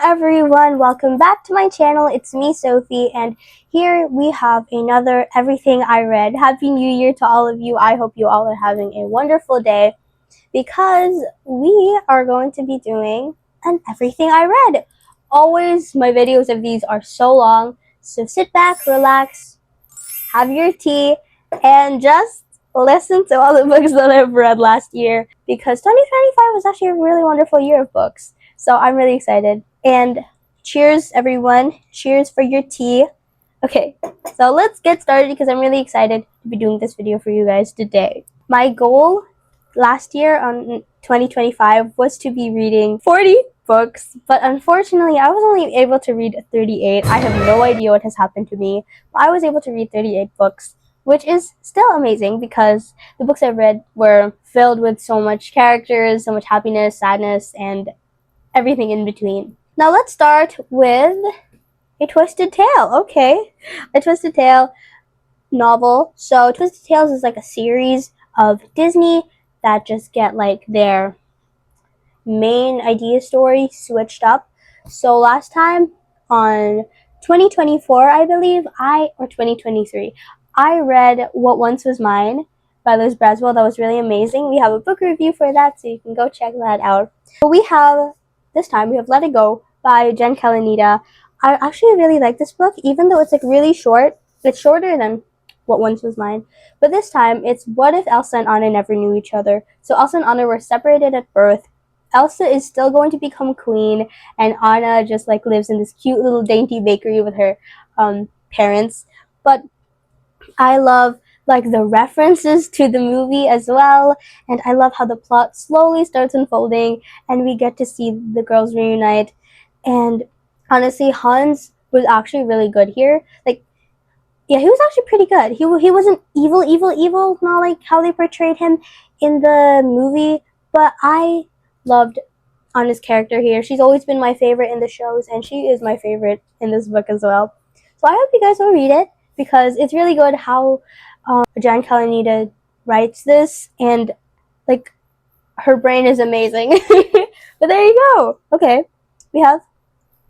everyone, welcome back to my channel. It's me, Sophie, and here we have another Everything I Read. Happy New Year to all of you. I hope you all are having a wonderful day because we are going to be doing an Everything I Read. Always, my videos of these are so long, so sit back, relax, have your tea, and just listen to all the books that I've read last year because 2025 was actually a really wonderful year of books. So I'm really excited. And cheers, everyone. Cheers for your tea. Okay, so let's get started because I'm really excited to be doing this video for you guys today. My goal last year on 2025 was to be reading 40 books, but unfortunately I was only able to read 38. I have no idea what has happened to me, but I was able to read 38 books, which is still amazing because the books I read were filled with so much characters, so much happiness, sadness, and everything in between. Now let's start with A Twisted Tale. Okay, A Twisted Tale novel. So Twisted Tales is like a series of Disney that just get like their main idea story switched up. So last time on 2024, I believe, or 2023, I read What Once Was Mine by Liz Braswell. That was really amazing. We have a book review for that, so you can go check that out. So this time we have Let It Go by Jen Kalanita. I actually really like this book, even though it's like really short. It's shorter than What Once Was Mine. But this time, it's What If Elsa and Anna Never Knew Each Other? So Elsa and Anna were separated at birth. Elsa is still going to become queen, and Anna just like lives in this cute little dainty bakery with her parents. But I love like the references to the movie as well, and I love how the plot slowly starts unfolding and we get to see the girls reunite. And honestly, Hans was actually really good here. Like, yeah, he was actually pretty good. He wasn't evil, not like how they portrayed him in the movie, but I loved Anna's character here. She's always been my favorite in the shows, and she is my favorite in this book as well. So I hope you guys will read it because it's really good how Jan Kalanita writes this, and like her brain is amazing. But there you go. Okay, we have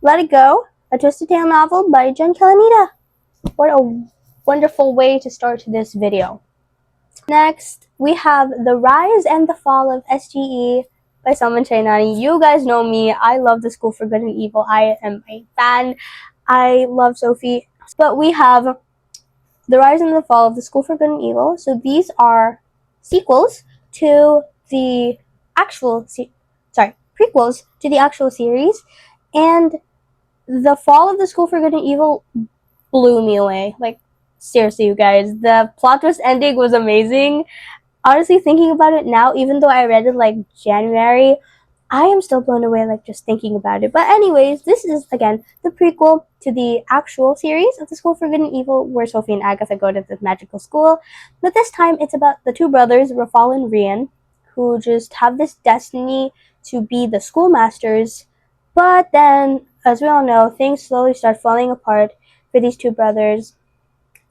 Let It Go, a Twisted Tale novel by Jen Kalanita. What a wonderful way to start this video. Next, we have The Rise and the Fall of SGE by Salman Chainani. You guys know me. I love The School for Good and Evil. I am a fan. I love Sophie. But we have The Rise and the Fall of the School for Good and Evil. So these are sequels to the prequels to the actual series. And The Fall of the School for Good and Evil blew me away. Like, seriously, you guys, the plot twist ending was amazing. Honestly, thinking about it now, even though I read it like January, I am still blown away like just thinking about it. But anyways, this is again the prequel to the actual series of The School for Good and Evil, where Sophie and Agatha go to this magical school. But this time it's about the two brothers, Rafal and Rian, who just have this destiny to be the schoolmasters. But then, as we all know, things slowly start falling apart for these two brothers.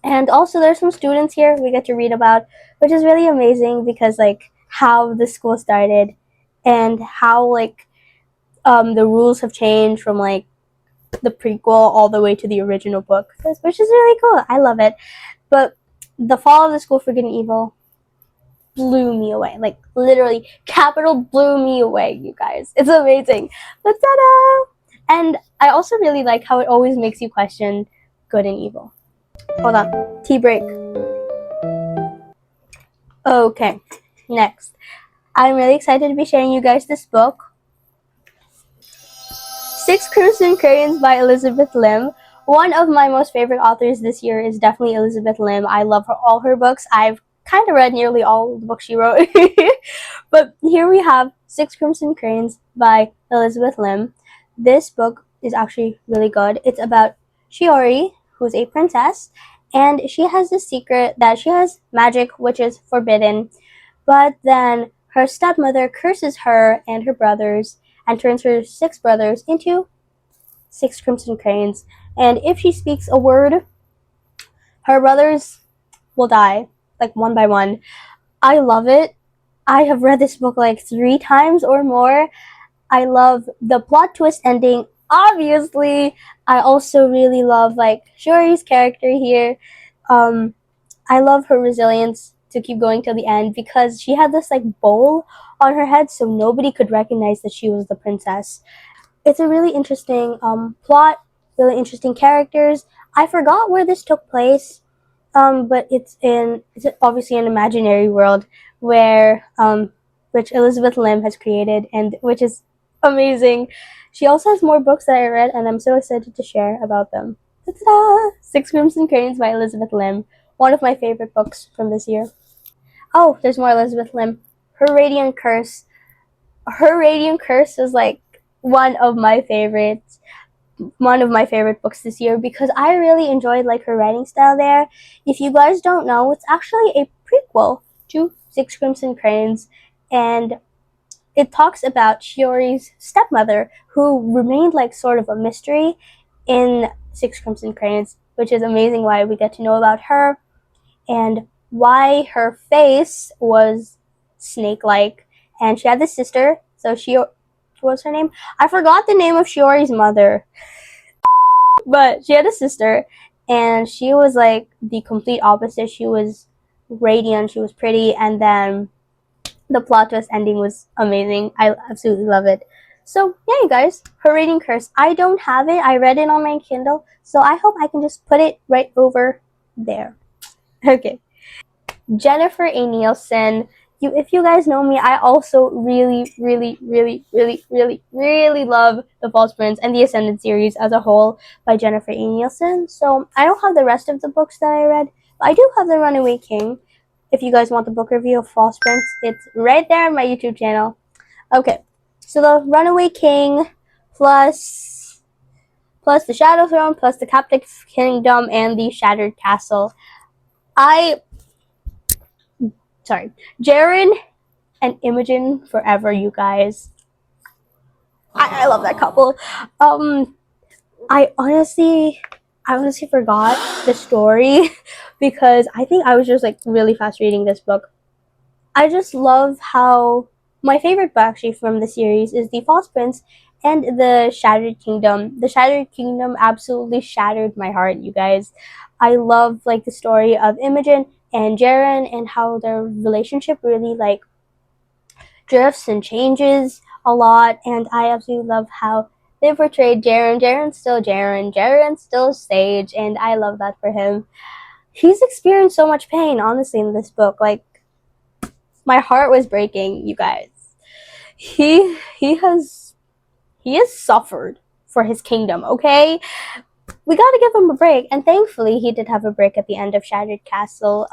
And also there's some students here we get to read about, which is really amazing because like how the school started and how like the rules have changed from like the prequel all the way to the original book, which is really cool. I love it. But The Fall of the School for Good and Evil blew me away. Like literally, capital blew me away, you guys. It's amazing. But ta-da! And I also really like how it always makes you question good and evil. Hold on. Tea break. Okay. Next. I'm really excited to be sharing you guys this book. 6 Crimson Crayons by Elizabeth Lim. One of my most favorite authors this year is definitely Elizabeth Lim. I love all her books. I've kind of read nearly all the books she wrote. But here we have 6 Crimson Crayons by Elizabeth Lim. This book is actually really good. It's about Shiori, who's a princess, and she has this secret that she has magic which is forbidden, but then her stepmother curses her and her brothers and turns her 6 brothers into 6 Crimson Crayons. And if she speaks a word, her brothers will die, like one by one. I love it. I have read this book like 3 times or more. I love the plot twist ending. obviously, I also really love like Shuri's character here. Um, I love her resilience to keep going till the end because she had this like bowl on her head so nobody could recognize that she was the princess. It's a really interesting plot, really interesting characters. I forgot where this took place, but it's obviously an imaginary world where which Elizabeth Lim has created and which is amazing. She also has more books that I read and I'm so excited to share about them. Ta-da! Six Crimson Cranes by Elizabeth Lim, one of my favorite books from this year. Oh, there's more Elizabeth Lim. Her Radiant Curse. Her Radiant Curse is like one of my favorite books this year because I really enjoyed like her writing style there. If you guys don't know, it's actually a prequel to Six Crimson Cranes, and it talks about Shiori's stepmother who remained like sort of a mystery in Six Crimson Cranes, which is amazing why we get to know about her and why her face was snake-like. And she had this sister, so what was her name? I forgot the name of Shiori's mother, but she had a sister, and she was like the complete opposite. She was radiant, she was pretty, and then the plot twist ending was amazing. I absolutely love it. So yeah, you guys, her Radiant Curse. I don't have it. I read it on my Kindle, so I hope I can just put it right over there. Okay. Jennifer A. Nielsen. If you guys know me, I also really, really, really, really, really, really love The False Prince and the Ascendant series as a whole by Jennifer A. Nielsen. So I don't have the rest of the books that I read, but I do have The Runaway King. If you guys want the book review of False Prince, it's right there on my YouTube channel. Okay, so The Runaway King plus The Shadow Throne plus The Captive Kingdom and The Shattered Castle. Jaren and Imogen forever, you guys. I love that couple. I honestly forgot the story because I think I was just like really fast reading this book. I just love how my favorite book actually from the series is The False Prince and The Shattered Kingdom. The Shattered Kingdom absolutely shattered my heart, you guys. I love like the story of Imogen and Jaren and how their relationship really like drifts and changes a lot, and I absolutely love how they portrayed Jaren. Jaren's still Jaren. Jaren's still Sage, and I love that for him. He's experienced so much pain, honestly, in this book. Like, my heart was breaking, you guys. He has suffered for his kingdom, okay? We gotta give him a break, and thankfully he did have a break at the end of Shattered Castle.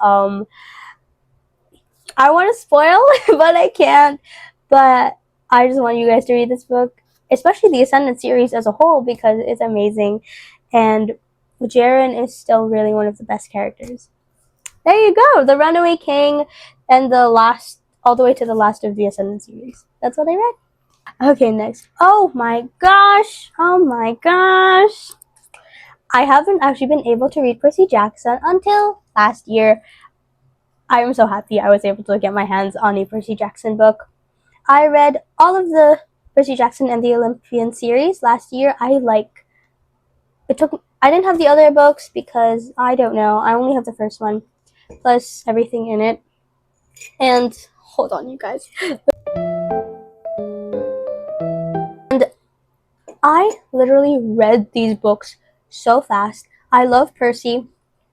I want to spoil, but I can't. But I just want you guys to read this book, especially the Ascendant series as a whole, because it's amazing. And Jaren is still really one of the best characters. There you go, The Runaway King, and all the way to the last of the Ascendant series. That's what I read. Okay, next. Oh my gosh! Oh my gosh! I haven't actually been able to read Percy Jackson until last year. I am so happy I was able to get my hands on a Percy Jackson book. I read all of the Percy Jackson and the Olympian series last year. I didn't have the other books because I don't know. I only have the first one plus everything in it. And hold on, you guys. And I literally read these books so fast. I love Percy.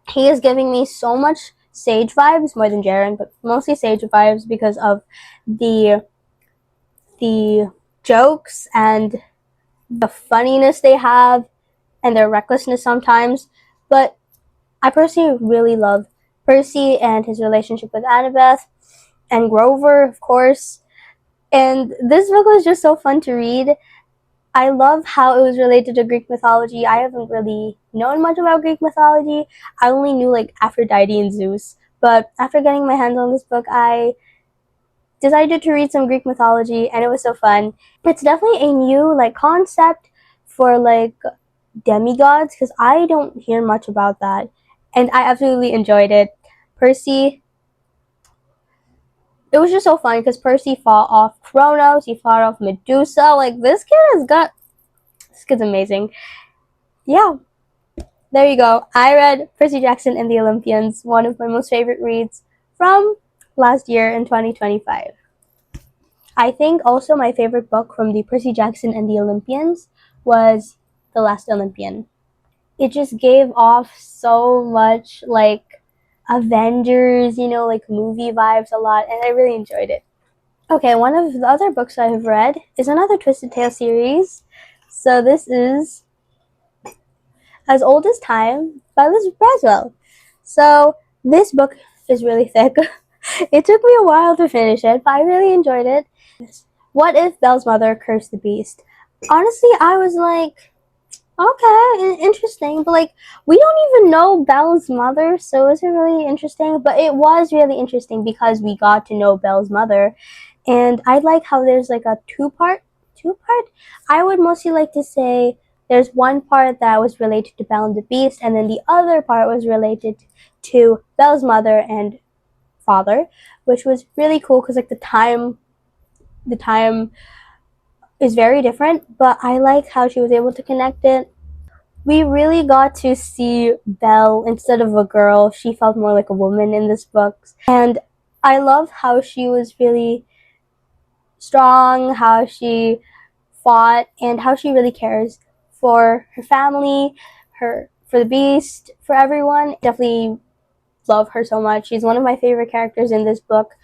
He is giving me so much Sage vibes, more than Jaren, but mostly Sage vibes because of the jokes and the funniness they have and their recklessness sometimes. But I personally really love Percy and his relationship with Annabeth and Grover, of course. And this book was just so fun to read. I love how it was related to Greek mythology. I haven't really known much about Greek mythology. I only knew like Aphrodite and Zeus. But after getting my hands on this book, I decided to read some Greek mythology, and it was so fun. It's definitely a new like concept for like demigods because I don't hear much about that, and I absolutely enjoyed it. Percy, it was just so fun because Percy fought off Kronos, he fought off Medusa. Like, this kid has got This kid's amazing. Yeah, there you go. I read Percy Jackson and the Olympians, one of my most favorite reads from last year in 2025. I think also my favorite book from the Percy Jackson and the Olympians was The Last Olympian. It just gave off so much like Avengers, like movie vibes a lot, and I really enjoyed it. Okay, one of the other books I have read is another Twisted Tale series. So this is As Old as Time by Liz Braswell. So this book is really thick. It took me a while to finish it, but I really enjoyed it. What if Belle's mother cursed the beast? Honestly, I was like, okay, interesting, but like, we don't even know Belle's mother, so is it really interesting? But it was really interesting because we got to know Belle's mother, and I like how there's like a two-part. I would mostly like to say there's one part that was related to Belle and the Beast, and then the other part was related to Belle's mother and father, which was really cool because like the time is very different, but I like how she was able to connect it. We really got to see Belle instead of a girl. She felt more like a woman in this book. And I love how she was really strong, how she fought, and how she really cares for her family, for the beast, for everyone. Definitely love her so much. She's one of my favorite characters in this book.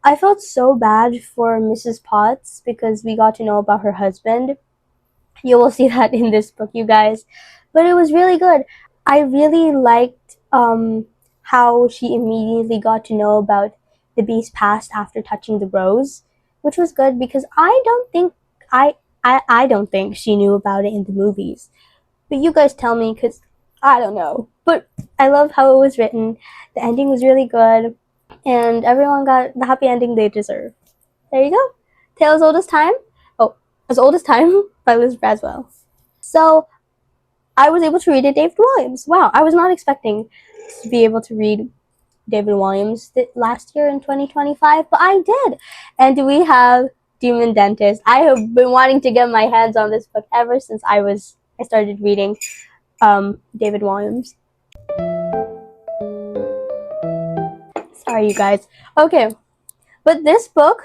I felt so bad for Mrs. Potts because we got to know about her husband. You will see that in this book, you guys. But it was really good. I really liked how she immediately got to know about the beast's past after touching the rose, which was good because I don't think she knew about it in the movies. But you guys tell me because I don't know. But I love how it was written. The ending was really good, and everyone got the happy ending they deserve. There you go. Tale as Old as Time. Oh, As Old as Time by Liz Braswell. So I was able to read it, David Williams. Wow, I was not expecting to be able to read David Williams last year in 2025, but I did. And we have Demon Dentist. I have been wanting to get my hands on this book ever since I started reading David Williams. Sorry, you guys. Okay, but this book,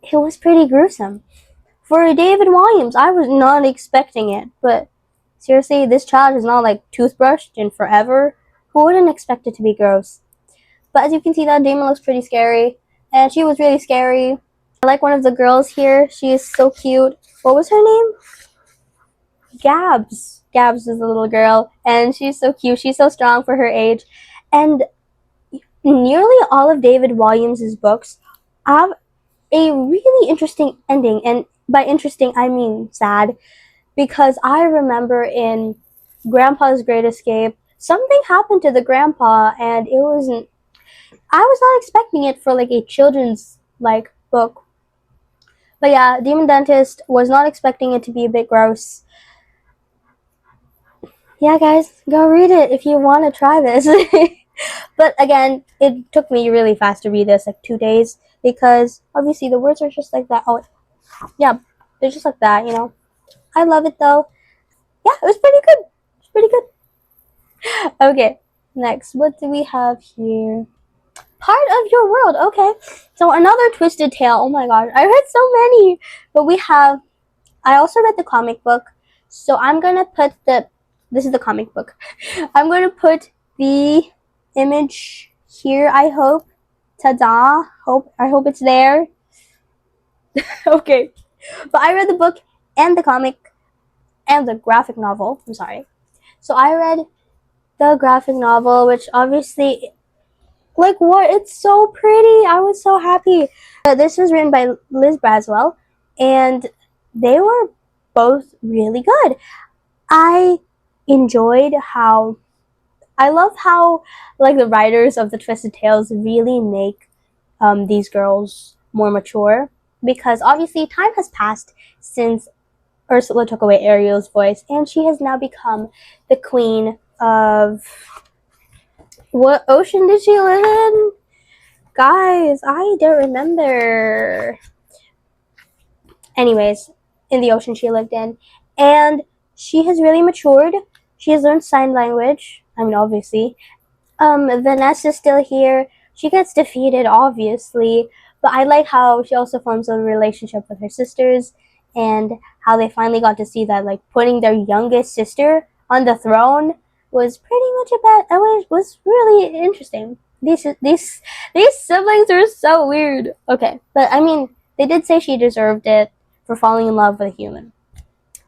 it was pretty gruesome. For David Williams, I was not expecting it, but seriously, this child is not like toothbrushed in forever. Who wouldn't expect it to be gross? But as you can see, that demon looks pretty scary, and she was really scary. I like one of the girls here. She is so cute. What was her name? Gabs. Gabs is the little girl, and she's so cute. She's so strong for her age. And nearly all of David Williams' books have a really interesting ending, and by interesting I mean sad, because I remember in Grandpa's Great Escape, something happened to the grandpa, and it wasn't. I was not expecting it for like a children's like book. But yeah, Demon Dentist, was not expecting it to be a bit gross. Yeah, guys, go read it if you want to try this. But again, it took me really fast to read this, like 2 days, because obviously the words are just like that. Oh, yeah, they're just like that. I love it though. Yeah, it was pretty good. It's pretty good. Okay, next, what do we have here? Part of Your World. Okay, so another Twisted Tale. Oh my gosh, I read so many. But I also read the comic book. So I'm gonna put this is the comic book. I'm gonna put the image here, I hope. Ta-da. I hope it's there. Okay. But I read the book and the comic and the graphic novel. I'm sorry. So I read the graphic novel, which obviously, like, what? It's so pretty. I was so happy. This was written by Liz Braswell, and they were both really good. I enjoyed how I love how like the writers of the Twisted Tales really make these girls more mature, because obviously time has passed since Ursula took away Ariel's voice, and she has now become the queen of what ocean did she live in? Guys, I don't remember. Anyways, in the ocean she lived in, and she has really matured. She has learned sign language. I mean, obviously. Vanessa's still here. She gets defeated, obviously, but I like how she also forms a relationship with her sisters, and how they finally got to see that, like, putting their youngest sister on the throne was pretty much about. Was really interesting. These siblings are so weird. Okay, but I mean, they did say she deserved it for falling in love with a human.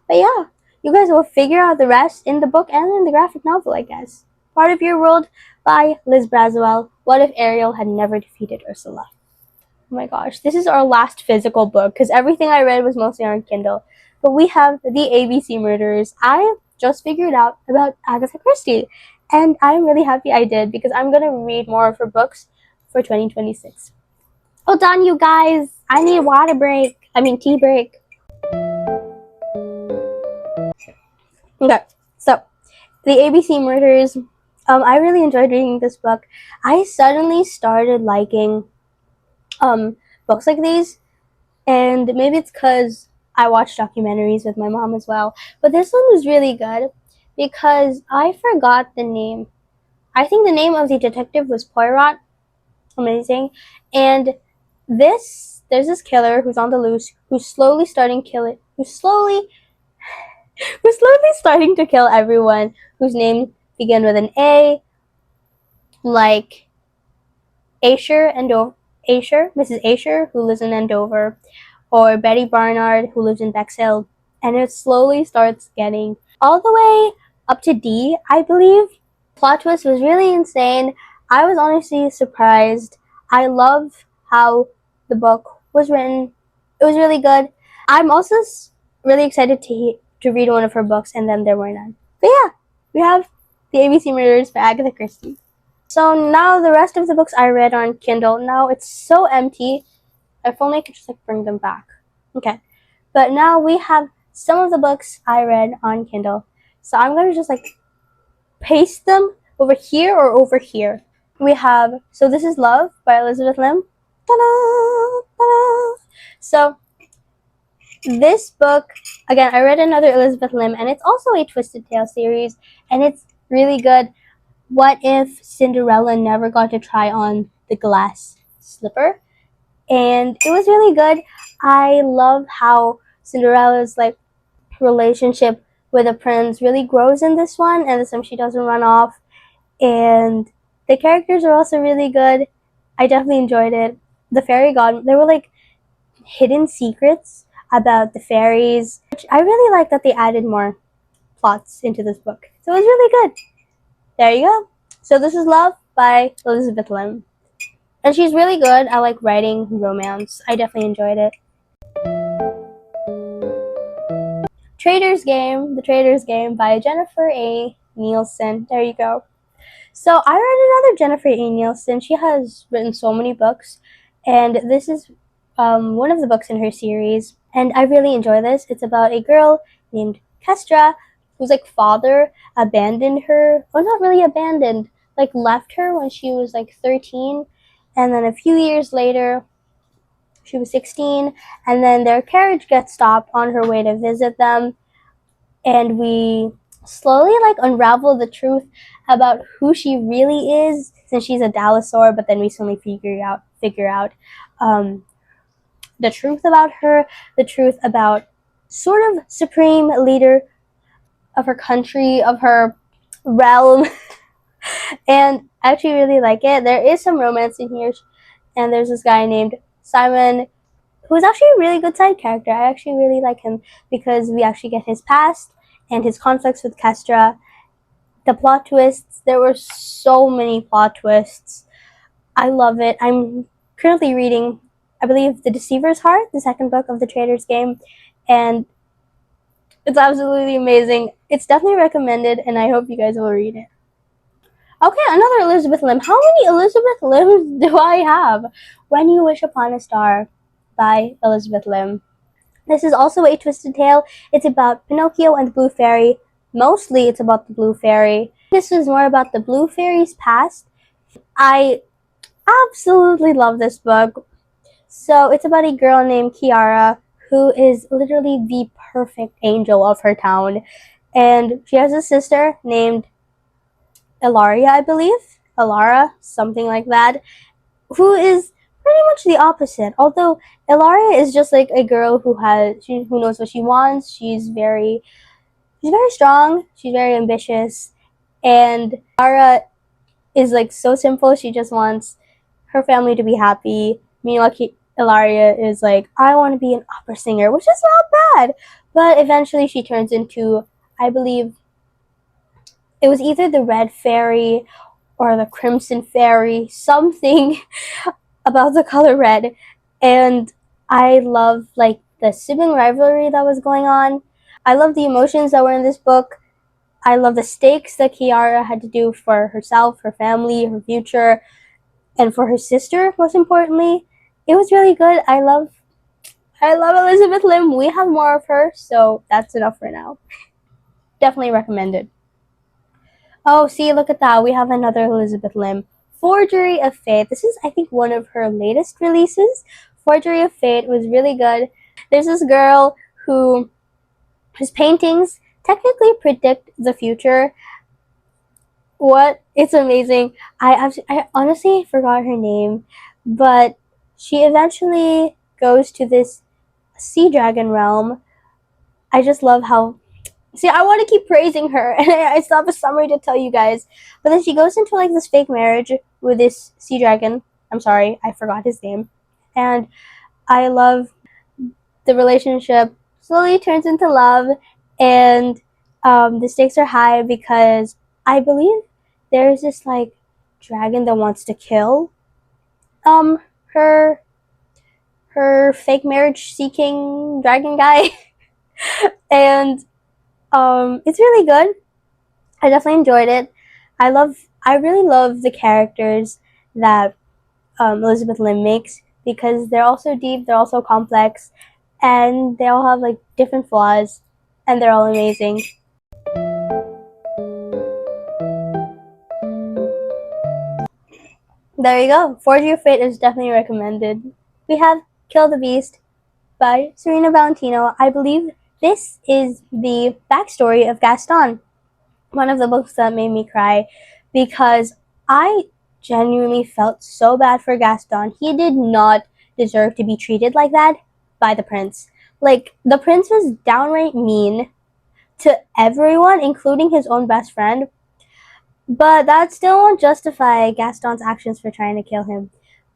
But yeah, you guys will figure out the rest in the book and in the graphic novel, I guess. Part of Your World by Liz Braswell. What if Ariel had never defeated Ursula? Oh my gosh, this is our last physical book because everything I read was mostly on Kindle. But we have The ABC Murders. I just figured out about Agatha Christie, and I'm really happy I did because I'm gonna read more of her books for 2026. Well done, you guys. I need a water break. I mean, tea break. Okay, so The ABC Murders. I really enjoyed reading this book. I suddenly started liking books like these, and maybe it's because I watch documentaries with my mom as well. But this one was really good because I forgot the name. I think the name of the detective was Poirot. Amazing. And there's this killer who's on the loose, who's slowly starting to kill everyone whose name begin with an A, like Mrs. Asher, who lives in Andover, or Betty Barnard, who lives in Bexhill, and it slowly starts getting all the way up to D, I believe. Plot twist was really insane. I was honestly surprised. I love how the book was written. It was really good. I'm also really excited to read one of her books, and then there were none. But yeah, we have The ABC Murders by Agatha Christie. So now the rest of the books I read on Kindle, now it's so empty. If only I could just like bring them back. Okay. But now we have some of the books I read on Kindle. So I'm gonna just like paste them over here or over here. We have So This Is Love by Elizabeth Lim. Ta-da! Ta-da! So this book, again, I read another Elizabeth Lim, and it's also a Twisted Tale series, and it's really good. What if Cinderella never got to try on the glass slipper? And it was really good. I love how Cinderella's like relationship with the prince really grows in this one, and this time she doesn't run off. And the characters are also really good. I definitely enjoyed it. The fairy god, there were like hidden secrets about the fairies, which I really like that they added more plots into this book. So it was really good. There you go. So This Is Love by Elizabeth Lim. And she's really good at like writing romance. I definitely enjoyed it. The Trader's Game by Jennifer A. Nielsen. There you go. So I read another Jennifer A. Nielsen. She has written so many books, and this is one of the books in her series. And I really enjoy this. It's about a girl named Kestra whose like father abandoned her, or not really abandoned, like left her when she was like 13, and then a few years later she was 16, and then their carriage gets stopped on her way to visit them, and we slowly like unravel the truth about who she really is, since she's a Dalisaur, but then we suddenly figure out the truth about her, the truth about sort of supreme leader of her country, of her realm. And I actually really like it. There is some romance in here, and there's this guy named Simon who's actually a really good side character. I actually really like him because we actually get his past and his conflicts with Kestra. The plot twists, there were so many plot twists. I love it. I'm currently reading, I believe, The Deceiver's Heart, the second book of The Trader's Game, and it's absolutely amazing. It's definitely recommended, and I hope you guys will read it. Okay, another Elizabeth Lim. How many Elizabeth Lims do I have? When You Wish Upon a Star by Elizabeth Lim. This is also a Twisted Tale. It's about Pinocchio and the Blue Fairy. Mostly it's about the Blue Fairy. This is more about the Blue Fairy's past. I absolutely love this book. So it's about a girl named Kiara who is literally the perfect angel of her town. And she has a sister named Ilaria, I believe. Ilara, something like that, who is pretty much the opposite. Although Ilaria is just like a girl who knows what she wants. She's very strong. She's very ambitious, and Ilara is like so simple. She just wants her family to be happy. Meanwhile, Ilaria is like, I want to be an opera singer, which is not bad. But eventually, she turns into, I believe, it was either the Red Fairy or the Crimson Fairy, something about the color red. And I love like the sibling rivalry that was going on. I love the emotions that were in this book. I love the stakes that Kiara had to do for herself, her family, her future, and for her sister, most importantly. It was really good. I love Elizabeth Lim. We have more of her, so that's enough for now. Definitely recommended. Oh, see, look at that. We have another Elizabeth Lim. Forgery of Fate. This is, I think, one of her latest releases. Forgery of Fate was really good. There's this girl whose paintings technically predict the future. What? It's amazing. I honestly forgot her name, but she eventually goes to this sea dragon realm. I just love how. See, I want to keep praising her, and I still have a summary to tell you guys. But then she goes into like this fake marriage with this sea dragon. I'm sorry, I forgot his name. And I love the relationship slowly turns into love, and the stakes are high because I believe there's this like dragon that wants to kill um her her fake marriage seeking dragon guy. And it's really good. I definitely enjoyed it. I really love the characters that Elizabeth Lim makes because they're also deep, they're also complex, and they all have like different flaws, and they're all amazing. There you go. Forge Your Fate is definitely recommended. We have Kill the Beast by Serena Valentino. I believe this is the backstory of Gaston, one of the books that made me cry because I genuinely felt so bad for Gaston. He did not deserve to be treated like that by the prince. Like, the prince was downright mean to everyone, including his own best friend, but that still won't justify Gaston's actions for trying to kill him.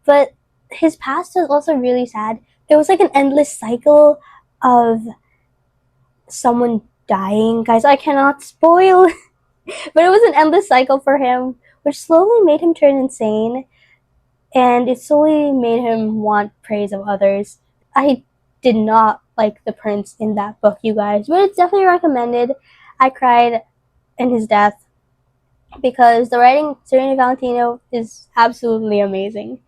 But his past is also really sad. It was like an endless cycle of someone dying. Guys, I cannot spoil, but it was an endless cycle for him, which slowly made him turn insane, and it slowly made him want praise of others. I did not like the prince in that book, you guys, but it's definitely recommended. I cried in his death because the writing, Serena Valentino, is absolutely amazing.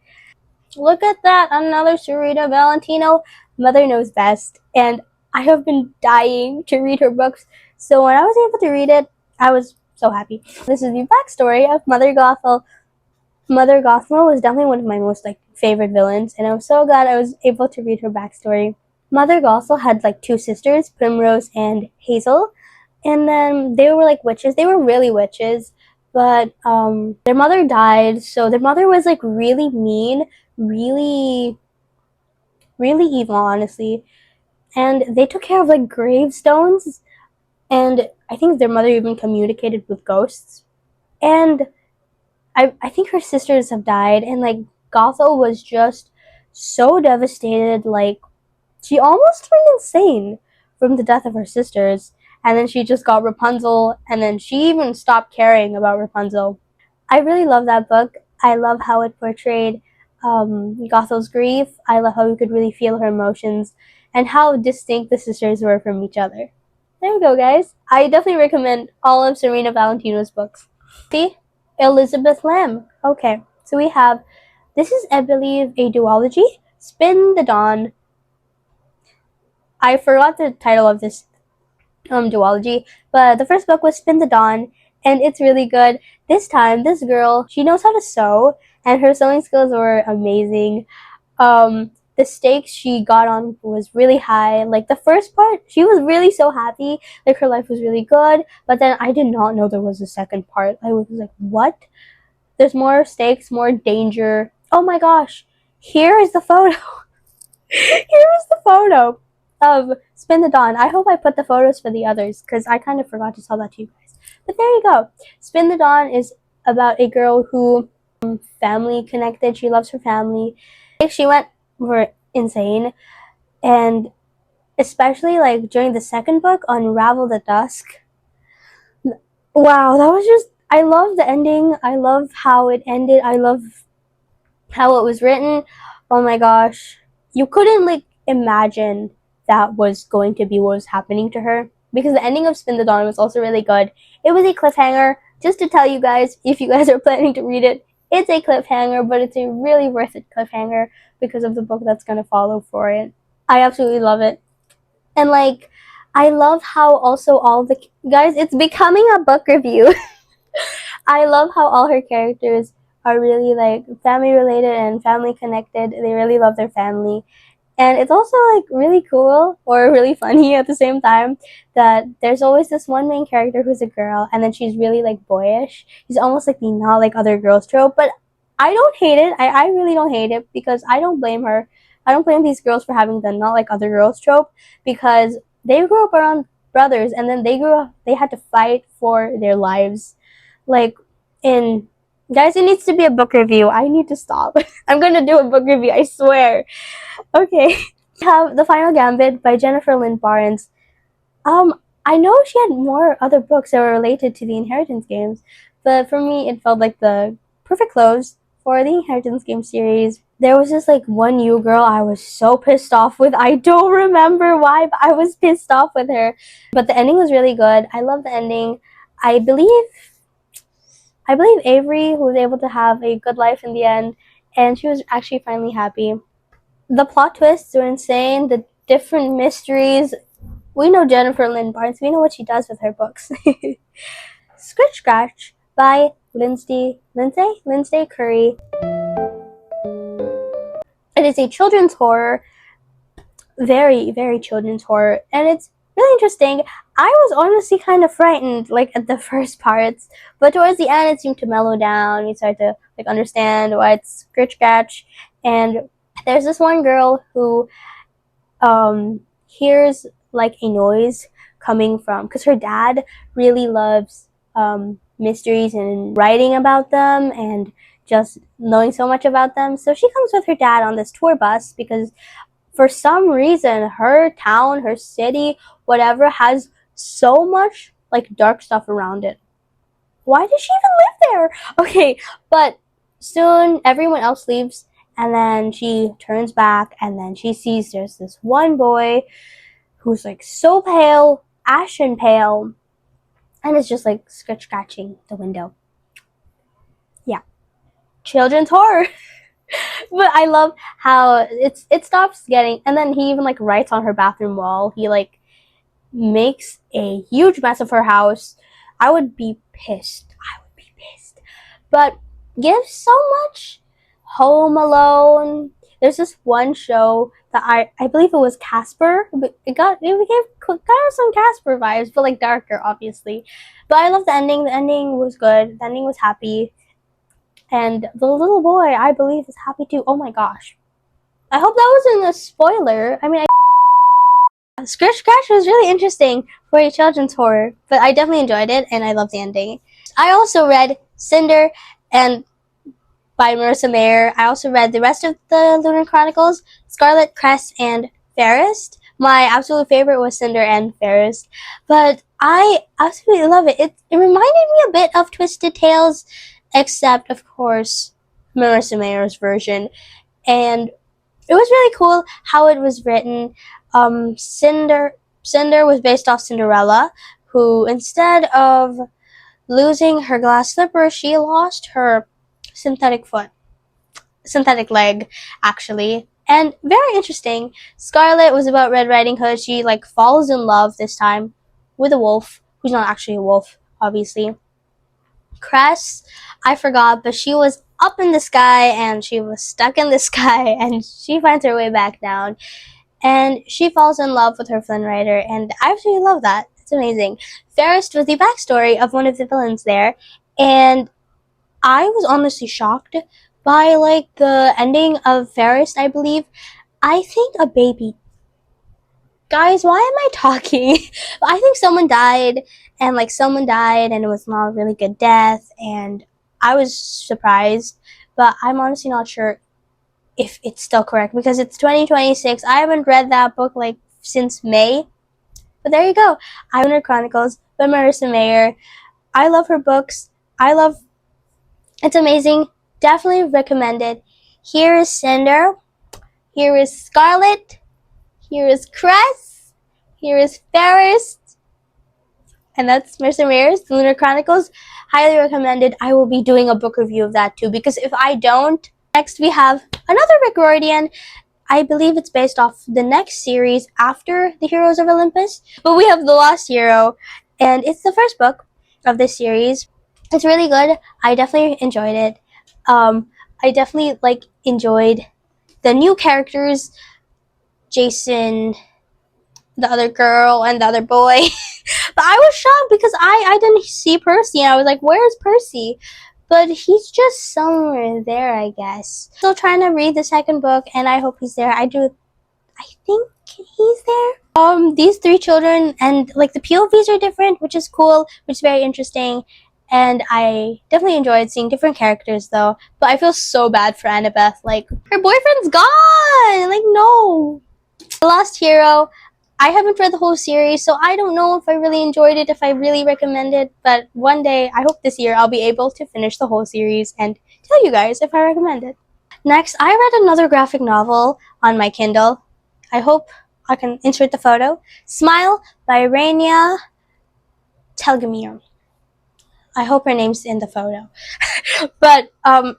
Look at that, another Serena Valentino. Mother knows best, and I have been dying to read her books. So when I was able to read it, I was so happy. This is the backstory of Mother Gothel. Mother Gothel was definitely one of my most like favorite villains, and I'm so glad I was able to read her backstory. Mother Gothel had like two sisters, Primrose and Hazel, and then they were like witches. They were really witches, but their mother died, so their mother was like really mean, really, really evil, honestly. And they took care of like gravestones, and I think their mother even communicated with ghosts. And I think her sisters have died, and like Gothel was just so devastated. Like, she almost turned insane from the death of her sisters, and then she just got Rapunzel, and then she even stopped caring about Rapunzel. I really love that book. I love how it portrayed Gothel's grief. I love how you could really feel her emotions and how distinct the sisters were from each other. There you go, guys. I definitely recommend all of Serena Valentino's books. See? Elizabeth Lamb. Okay, so we have, this is, I believe, a duology. Spin the Dawn. I forgot the title of this duology, but the first book was Spin the Dawn, and it's really good. This time, this girl, she knows how to sew, and her sewing skills were amazing. the stakes she got on was really high. Like the first part, she was really so happy, like her life was really good. But then I did not know there was a second part. I was like, what? There's more stakes, more danger. Oh my gosh! Here is the photo. Here is the photo of Spin the Dawn. I hope I put the photos for the others because I kind of forgot to tell that to you guys. But there you go. Spin the Dawn is about a girl who family connected. She loves her family. She went for insane, and especially like during the second book, Unravel the Dusk. Wow, that was just. I love the ending. I love how it ended. I love how it was written. Oh my gosh, you couldn't like imagine that was going to be what was happening to her, because the ending of Spin the Dawn was also really good. It was a cliffhanger. Just to tell you guys, if you guys are planning to read it, it's a cliffhanger, but it's a really worth it cliffhanger because of the book that's going to follow for it. I absolutely love it. And like, I love how also all the guys, it's becoming a book review. I love how all her characters are really like family related and family connected. They really love their family. And it's also like really cool or really funny at the same time that there's always this one main character who's a girl, and then she's really like boyish. She's almost like the not like other girls trope, but I don't hate it. I really don't hate it because I don't blame her. I don't blame these girls for having the not like other girls trope because they grew up around brothers, and then they had to fight for their lives. Like in guys, it needs to be a book review. I need to stop. I'm gonna do a book review, I swear. Okay. We have The Final Gambit by Jennifer Lynn Barnes. I know she had more other books that were related to the Inheritance games, but for me it felt like the perfect close for the Inheritance game series. There was just like one new girl I was so pissed off with. I don't remember why, but I was pissed off with her. But the ending was really good. I love the ending. I believe Avery was able to have a good life in the end, and she was actually finally happy. The plot twists were insane. The different mysteries. We know Jennifer Lynn Barnes. We know what she does with her books. Scritch Scratch by Lindsay Curry. It is a children's horror. Very, very children's horror. And it's really interesting. I was honestly kind of frightened, like at the first parts, but towards the end, it seemed to mellow down. You start to like understand why it's Scritch Scratch, and there's this one girl who hears like a noise coming from, because her dad really loves mysteries and writing about them and just knowing so much about them. So she comes with her dad on this tour bus because for some reason her town, her city, whatever, has so much like dark stuff around it. Why does she even live there? Okay, but soon everyone else leaves, and then she turns back, and then she sees there's this one boy who's like so pale, ashen pale, and it's just like scratching the window. Yeah, children's horror. But I love how it stops getting, and then he even like writes on her bathroom wall. He like makes a huge mess of her house. I would be pissed. But gives so much. Home Alone. There's this one show that I believe it was Casper. It gave kind of some Casper vibes, but like darker, obviously. But I love the ending. The ending was good. The ending was happy, and the little boy, I believe, is happy too. Oh my gosh! I hope that wasn't a spoiler. I mean, Scratch Scratch was really interesting for a children's horror, but I definitely enjoyed it, and I love the ending. I also read Cinder and by Marissa Mayer. I also read the rest of the Lunar Chronicles, Scarlet, Cress, and Fairest. My absolute favorite was Cinder and Fairest, but I absolutely love it. It reminded me a bit of Twisted Tales, except, of course, Marissa Mayer's version. And it was really cool how it was written. Cinder was based off Cinderella, who instead of losing her glass slipper, she lost her synthetic leg, actually. And very interesting. Scarlet was about Red Riding Hood. She like falls in love this time with a wolf, who's not actually a wolf, obviously. Cress, I forgot, but she was up in the sky and she was stuck in the sky, and she finds her way back down, and she falls in love with her Flynn Rider, and I absolutely love that. It's amazing. Ferris was the backstory of one of the villains there, and I was honestly shocked by like the ending of Ferris, I believe. I think a baby. Guys, why am I talking? I think someone died, and it was not a really good death, and I was surprised, but I'm honestly not sure if it's still correct because it's 2026. I haven't read that book like since May. But there you go. Winter Chronicles by Marissa Mayer. I love her books. It's amazing. Definitely recommend it. Here is Cinder. Here is Scarlet. Here is Cress. Here is Ferris. And that's Marissa Mayer's Lunar Chronicles. Highly recommended. I will be doing a book review of that too, because if I don't, next we have another Rick Riordan. I believe it's based off the next series after the Heroes of Olympus. But we have The Lost Hero, and it's the first book of this series. It's really good. I definitely enjoyed it. I definitely enjoyed the new characters, Jason, the other girl, and the other boy. But I was shocked because I didn't see Percy, and I was like, where's Percy? But he's just somewhere there, I guess. Still trying to read the second book, and I hope he's there. I think he's there. These three children, and the POVs are different, which is cool, which is very interesting. And I definitely enjoyed seeing different characters though. But I feel so bad for Annabeth. Her boyfriend's gone! No. The Lost Hero. I haven't read the whole series, so I don't know if I really enjoyed it, if I really recommend it. But one day, I hope this year, I'll be able to finish the whole series and tell you guys if I recommend it. Next, I read another graphic novel on my Kindle. I hope I can insert the photo. Smile by Rania Telgemir. I hope her name's in the photo. But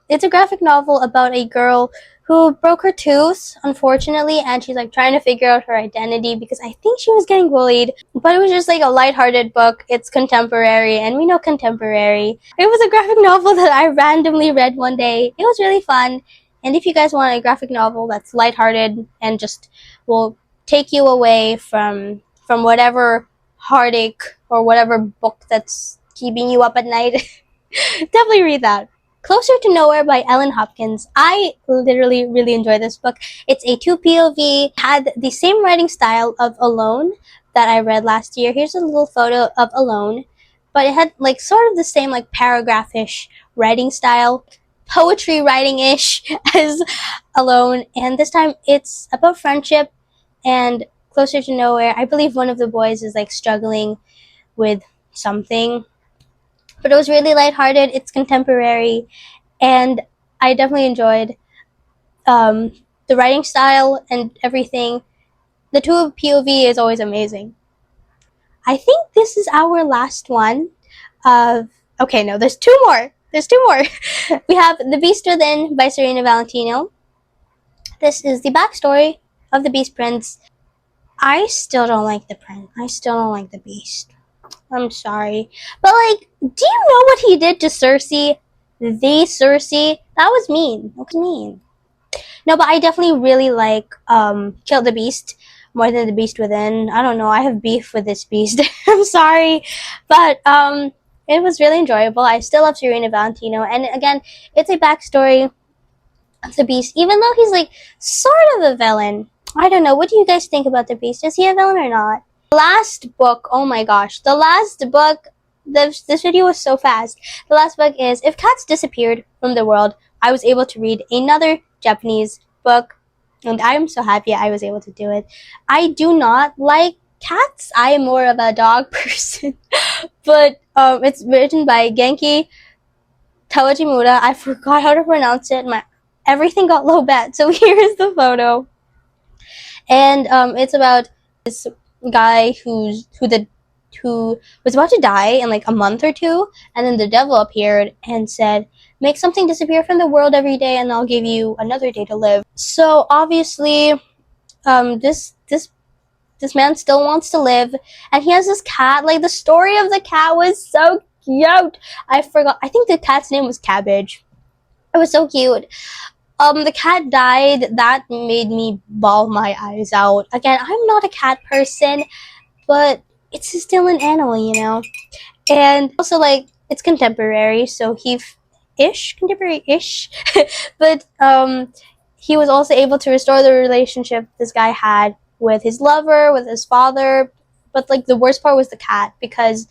it's a graphic novel about a girl who broke her tooth, unfortunately, and she's trying to figure out her identity because I think she was getting bullied. But it was just a lighthearted book. It's contemporary, and we know contemporary. It was a graphic novel that I randomly read one day. It was really fun. And if you guys want a graphic novel that's lighthearted and just will take you away from whatever heartache or whatever book that's keeping you up at night, definitely read that. Closer to Nowhere by Ellen Hopkins. I literally really enjoy this book. It's a 2 POV, had the same writing style of Alone that I read last year. Here's a little photo of Alone, but it had sort of the same paragraph-ish writing style, poetry writing-ish as Alone, and this time it's about friendship. And Closer to Nowhere, I believe one of the boys is struggling with something, but it was really lighthearted. It's contemporary, and I definitely enjoyed the writing style and everything. The 2 POV is always amazing. I think this is our last one. Okay, no, there's 2 more. We have The Beast Within by Serena Valentino. This is the backstory of the Beast Prince. I still don't like the prince. I still don't like the Beast. I'm sorry. But, do you know what he did to Cersei? The Cersei? That was mean. That was mean. No, but I definitely really like Kill the Beast more than The Beast Within. I don't know. I have beef with this beast. I'm sorry. But it was really enjoyable. I still love Serena Valentino. And again, it's a backstory of the Beast, even though he's sort of a villain. I don't know. What do you guys think about the Beast? Is he a villain or not? The last book, oh my gosh. The last book, this video was so fast. The last book is If Cats Disappeared from the World. I was able to read another Japanese book, and I'm so happy I was able to do it. I do not like cats. I am more of a dog person. But it's written by Genki Tawajimura. I forgot how to pronounce it. Everything got low bet. So here's the photo. And it's about this guy who was about to die in a month or 2, and then the devil appeared and said, make something disappear from the world every day and I'll give you another day to live. So obviously this man still wants to live, and he has this cat. The story of the cat was so cute. I forgot. I think the cat's name was Cabbage. It was so cute. The cat died. That made me bawl my eyes out. Again, I'm not a cat person, but it's still an animal, you know? And also, like, it's contemporary, so contemporary-ish. But, he was also able to restore the relationship this guy had with his lover, with his father. But, like, the worst part was the cat, because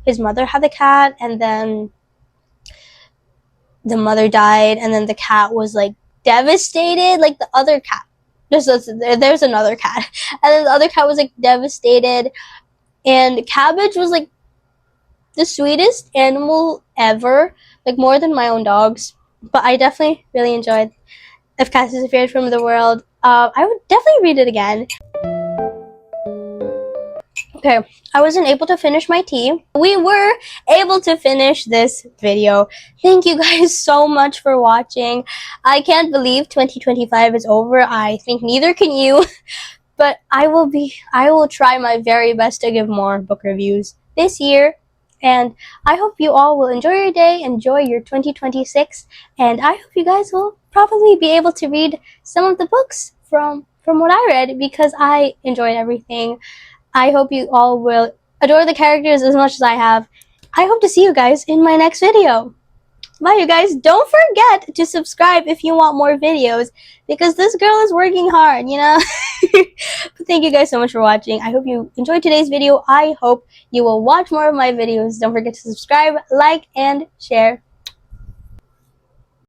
his mother had the cat, and then the mother died, and then the cat was, like, devastated, like the other cat. There's another cat. And then the other cat was, like, devastated. And Cabbage was, like, the sweetest animal ever, like, more than my own dogs. But I definitely really enjoyed If Cats Disappeared from the World. I would definitely read it again. Okay, I wasn't able to finish my tea. We were able to finish this video. Thank you guys so much for watching. I can't believe 2025 is over. I think neither can you. But I will try my very best to give more book reviews this year. And I hope you all will enjoy your day, enjoy your 2026, and I hope you guys will probably be able to read some of the books from what I read, because I enjoyed everything. I hope you all will adore the characters as much as I have. I hope to see you guys in my next video. Bye, you guys. Don't forget to subscribe if you want more videos, because this girl is working hard, you know? But thank you guys so much for watching. I hope you enjoyed today's video. I hope you will watch more of my videos. Don't forget to subscribe, like, and share.